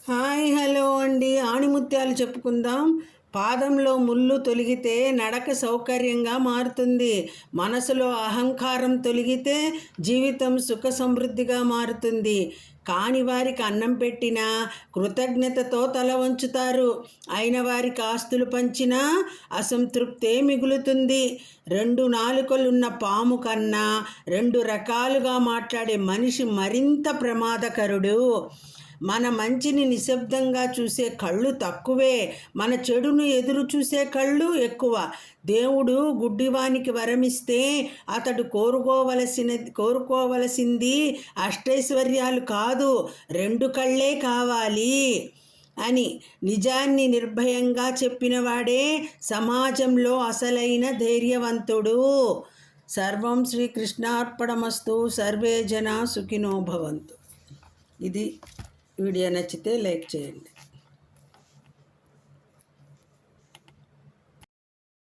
Hi hello అండి. ఆణిముత్యాలు చెప్పుకుందాం. పాదంలో ముళ్ళు తొలగితే నడక సౌకర్యంగా మారుతుంది. మనసులో అహంకారం తొలగితే జీవితం సుఖ సమృద్ధిగా మారుతుంది. కాని వారికి అన్నం పెట్టినా కృతజ్ఞతతో తల వంచుతారు. అయిన వారికి ఆస్తులు పంచినా అసంతృప్తే మిగులుతుంది. రెండు నాలుకలున్న పాము కన్నా రెండు రకాలుగా మాట్లాడే మనిషి మరింత ప్రమాదకరుడు. మన మంచిని నిశ్శబ్దంగా చూసే కళ్ళు తక్కువే, మన చెడును ఎదురు చూసే కళ్ళు ఎక్కువ. దేవుడు గుడ్డివానికి వరమిస్తే అతడు కోరుకోవలసింది అష్టైశ్వర్యాలు కాదు, రెండు కళ్ళే కావాలి అని నిజాన్ని నిర్భయంగా చెప్పినవాడే సమాజంలో అసలైన ధైర్యవంతుడు. సర్వం శ్రీకృష్ణార్పణమస్తు. సర్వే జనా సుఖినో భవంతు. ఇది వీడియో నచ్చితే లైక్ చేయండి.